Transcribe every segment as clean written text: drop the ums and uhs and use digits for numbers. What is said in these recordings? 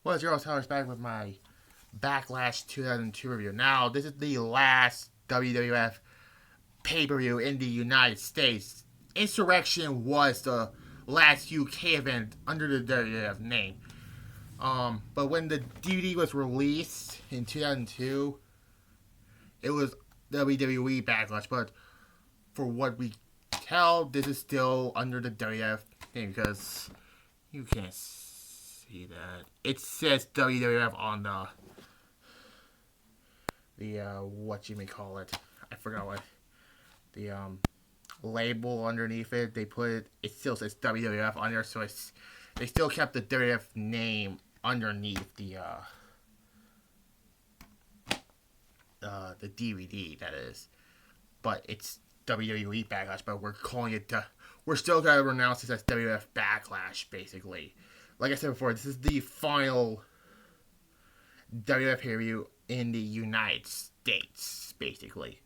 What's your host back with my Backlash 2002 review. Now, this is the last WWF pay-per-view in the United States. Insurrection was the last UK event under the WWF name. But when the DVD was released in 2002, it was WWE Backlash. But for what we tell, this is still under the WWF name because you can't see that. It says WWF on the what you may call it. I forgot what the label underneath it. They put it. It still says WWF on there, so they still kept the WWF name underneath the DVD. That is, but it's WWE Backlash. But we're calling it. We're still gonna renounce this as WWF Backlash, basically. Like I said before, this is the final WWF pay-per-view in the United States, basically.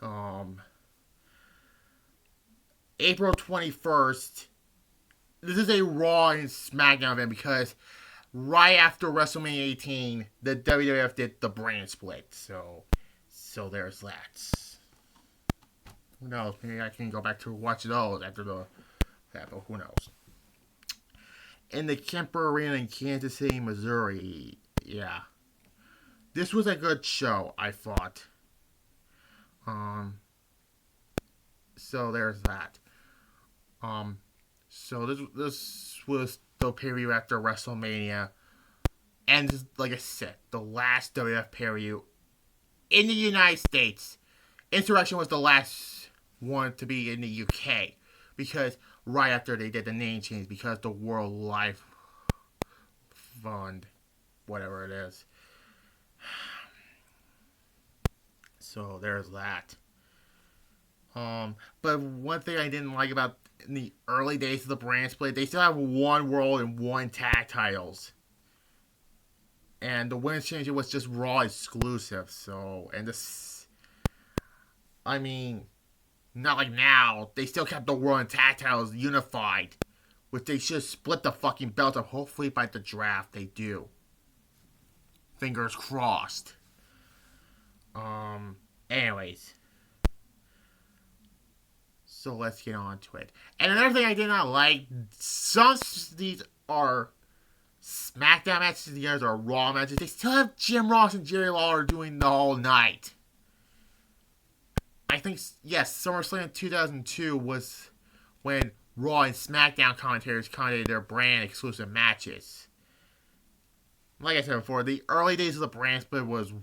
April 21st. This is a Raw and SmackDown event because right after WrestleMania 18, the WWF did the brand split. So there's that. Who knows? Maybe I can go back to watch those after that, but who knows? In the Kemper Arena in Kansas City, Missouri. Yeah. This was a good show, I thought. So there's that. So this was the pay-per-view after WrestleMania. And like I said, the last WWF pay-per-view in the United States. Insurrection was the last one to be in the UK. Because right after they did the name change, because the World Life Fund, whatever it is. So there's that. But one thing I didn't like about in the early days of the brand split, they still have one world and one tag titles. And the women's championship was just Raw exclusive. So, and this, I mean, not like now. They still kept the world and tag titles unified. Which they should split the fucking belts up. Hopefully by the draft they do. Fingers crossed. Anyways. So let's get on to it. And another thing I did not like, some of these are SmackDown matches, the others are Raw matches. They still have Jim Ross and Jerry Lawler doing the whole night. I think, yes, SummerSlam 2002 was when Raw and SmackDown commentators commentated their brand exclusive matches. Like I said before, the early days of the brand split was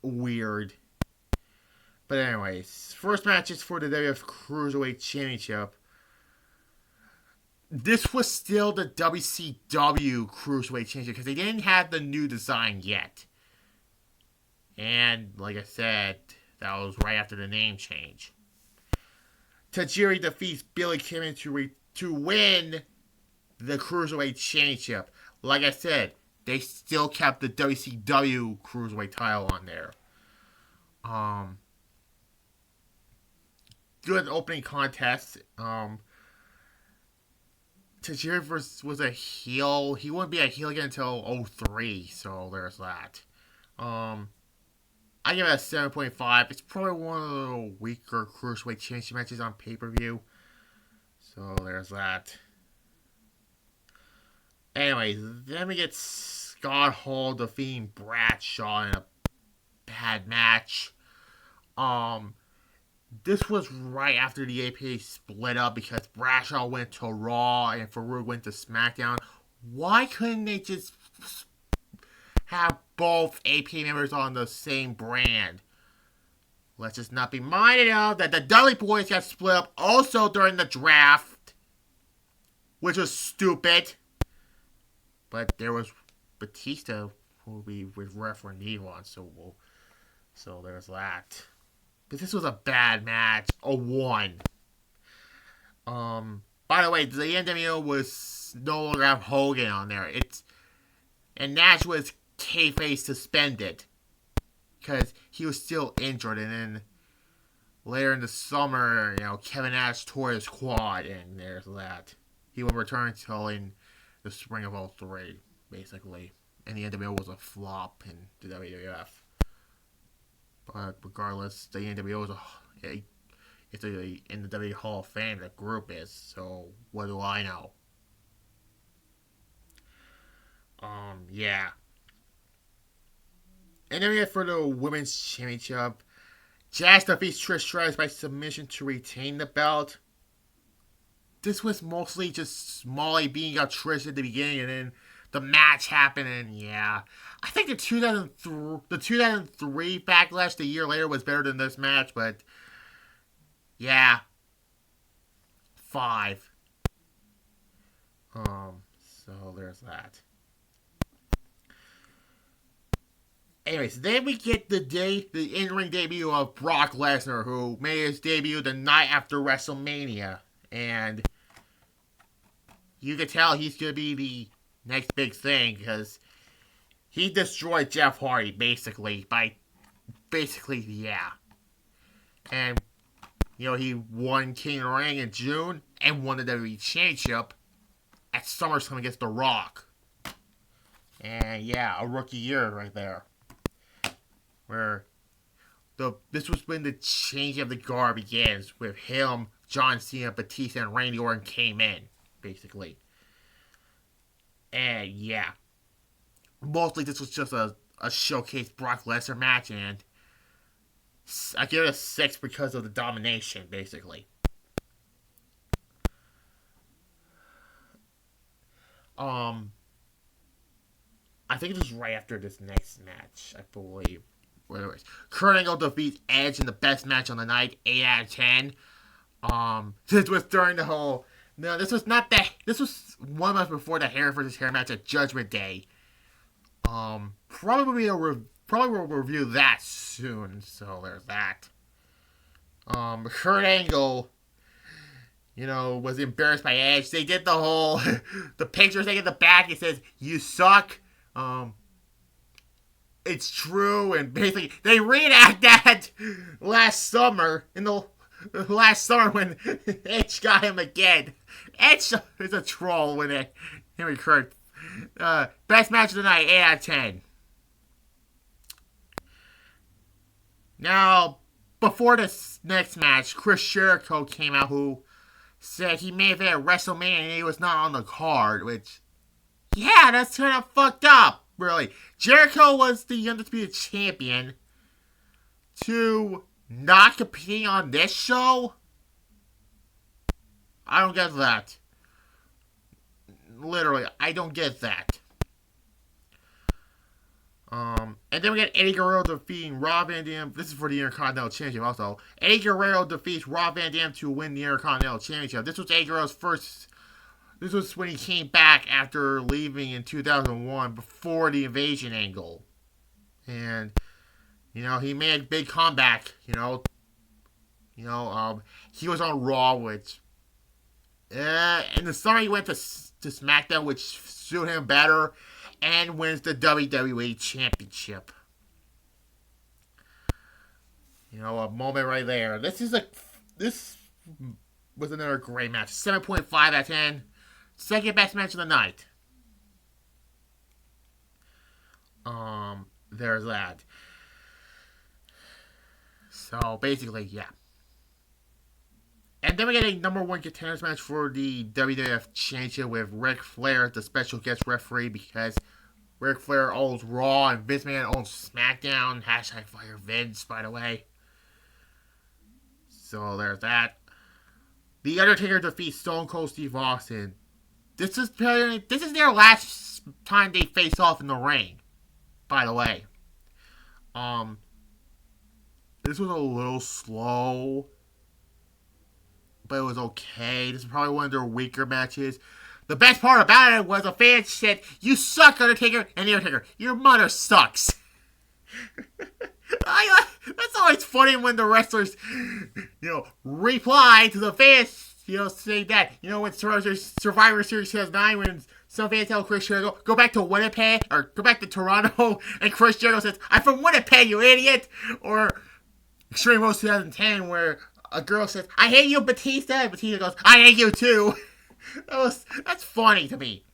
weird. But anyways, first match is for the WWF Cruiserweight Championship. This was still the WCW Cruiserweight Championship because they didn't have the new design yet. And like I said, that was right after the name change. Tajiri defeats Billy Kidman to win the Cruiserweight Championship. Like I said, they still kept the WCW Cruiserweight title on there. Good opening contest. Tajiri was a heel. He wouldn't be a heel again until 03, so there's that. I give it a 7.5. It's probably one of the weaker Cruiserweight Championship matches on pay-per-view. So there's that. Anyways, then we get Scott Hall defeating Bradshaw in a bad match. This was right after the APA split up because Bradshaw went to Raw and Farouk went to SmackDown. Why couldn't they just have both APA members on the same brand? Let's just not be minded of that the Dudley Boys got split up also during the draft, which was stupid. But there was Batista who we with referee on, so there's that. But this was a bad match. A 1. By the way, the NWO was no longer have Hogan on there. And Nash was kayfabe suspended because he was still injured. And then later in the summer, Kevin Nash tore his quad, and there's that. He will return until in the spring of 03, basically. And the NWO was a flop in the WWF. But regardless, the NWO is in the WWE Hall of Fame, the group is, so what do I know? Yeah. And then we get for the Women's Championship. Jazz defeats Trish Stratus by submission to retain the belt. This was mostly just Molly beating out Trish at the beginning, and then the match happened, and yeah. I think the 2003 Backlash the year later was better than this match, but yeah. 5. So there's that. Anyways, then we get the in-ring debut of Brock Lesnar, who made his debut the night after WrestleMania. And you can tell he's going to be the next big thing, because he destroyed Jeff Hardy, basically. Yeah. And, he won King of the Ring in June, and won the WWE Championship at SummerSlam against The Rock. And, yeah, a rookie year right there. Where this was when the change of the guard begins, with him, John Cena, Batista, and Randy Orton came in, basically. And yeah, mostly this was just a showcase Brock Lesnar match, and I give it a 6 because of the domination, basically. I think it was right after this next match, I believe. Anyways, Kurt Angle defeats Edge in the best match on the night, 8 out of 10. This was during the whole... No, this was not that... This was 1 month before the hair versus hair match at Judgment Day. Probably we'll review that soon, so there's that. Kurt Angle, was embarrassed by Edge. They did the whole... the pictures they get in the back, it says, "You suck." It's true, and basically they reenact that last summer when Edge got him again. Edge is a troll when him and Kurt. Best match of the night, 8 out of 10. Now, before this next match, Chris Jericho came out, who said he may have been at WrestleMania and he was not on the card, which, yeah, that's kind of fucked up. Really, Jericho was the undisputed champion to not competing on this show? I don't get that. Literally, I don't get that. And then we get Eddie Guerrero defeating Rob Van Dam. This is for the Intercontinental Championship also. Eddie Guerrero defeats Rob Van Dam to win the Intercontinental Championship. This was Eddie Guerrero's first... This was when he came back after leaving in 2001, before the Invasion angle. And, he made a big comeback, he was on Raw, which, in the summer he went to SmackDown, which suited him better, and wins the WWE Championship. A moment right there. This was another great match. 7.5 out of 10. Second best match of the night. There's that. So, basically, yeah. And then we get a number 1 contenders match for the WWF Championship with Ric Flair as the special guest referee, because Ric Flair owns Raw and Vince McMahon owns SmackDown. #Fire Vince, by the way. So, there's that. The Undertaker defeats Stone Cold Steve Austin. This is their last time they face off in the ring, by the way. This was a little slow, but it was okay. This is probably one of their weaker matches. The best part about it was a fan said, "You suck, Undertaker," and the Undertaker, "Your mother sucks." That's always funny when the wrestlers, reply to the fans. Say that, when Survivor Series 2009, when some fans tell Chris Jericho, go back to Winnipeg, or go back to Toronto, and Chris Jericho says, "I'm from Winnipeg, you idiot!" Or Extreme Rules 2010, where a girl says, "I hate you, Batista," and Batista goes, "I hate you too." That's funny to me.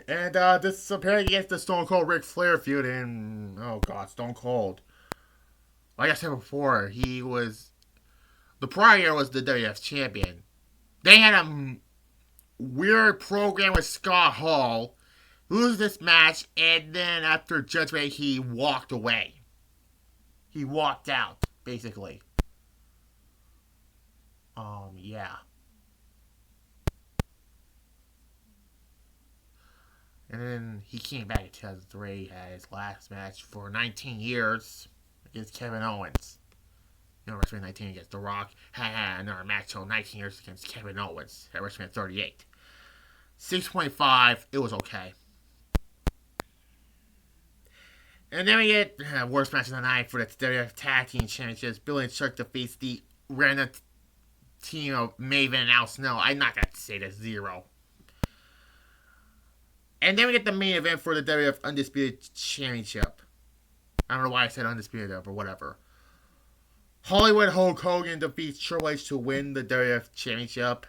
And this is apparently against the Stone Cold Ric Flair feud, and oh god, Stone Cold. Like I said before, he was the prior year was the WWF champion. They had a weird program with Scott Hall, lose this match, and then after Judgment, he walked away. He walked out, basically. Yeah. And then he came back in 2003, had his last match for 19 years against Kevin Owens. You know, WrestleMania 19 against The Rock. Had another match for 19 years against Kevin Owens at WrestleMania 38. 6.5, it was okay. And then we get worst match of the night for the WWF Tag Team Championships. Billy and Chuck defeats the random team of Maven and Al Snow. I'm not going to say this, 0. And then we get the main event for the WWF Undisputed Championship. I don't know why I said Undisputed or whatever. Hollywood Hulk Hogan defeats Triple H to win the WWF Championship.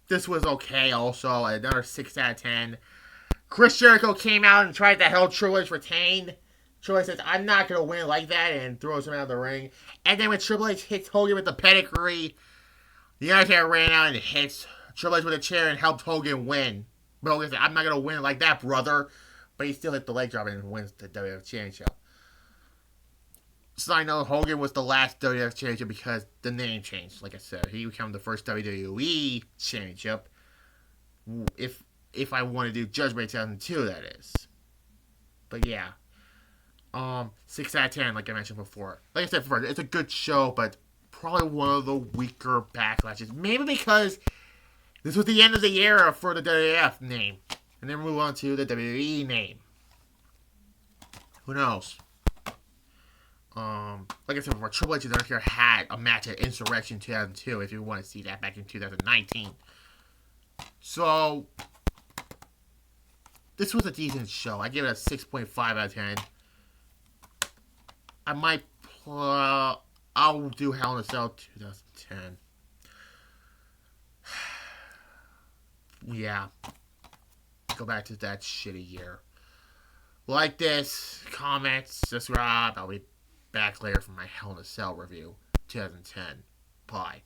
This was okay also. Another 6 out of 10. Chris Jericho came out and tried to help Triple H retain. Troyce says, I'm not going to win like that, and throws him out of the ring. And then when Triple H hits Hogan with the pedigree, the Undertaker ran out and hits Triple H with a chair and helped Hogan win. But Hogan said, I'm not going to win like that, brother. But he still hit the leg drop and wins the WWF Championship. Side note, Hogan was the last WWF Championship because the name changed. Like I said, he became the first WWE Championship. If I want to do Judgment 2002, that is. But yeah. 6 out of 10, like I mentioned before. Like I said before, it's a good show, but probably one of the weaker backlashes. Maybe because this was the end of the era for the WWF name. And then move on to the WWE name. Who knows? Like I said before, Triple H and Undertaker had a match at Insurrection 2002, if you want to see that back in 2019. So, this was a decent show. I give it a 6.5 out of 10. I might, I'll do Hell in a Cell 2010. Yeah. Go back to that shitty year. Like this, comments, subscribe. I'll be back later for my Hell in a Cell review 2010. Bye.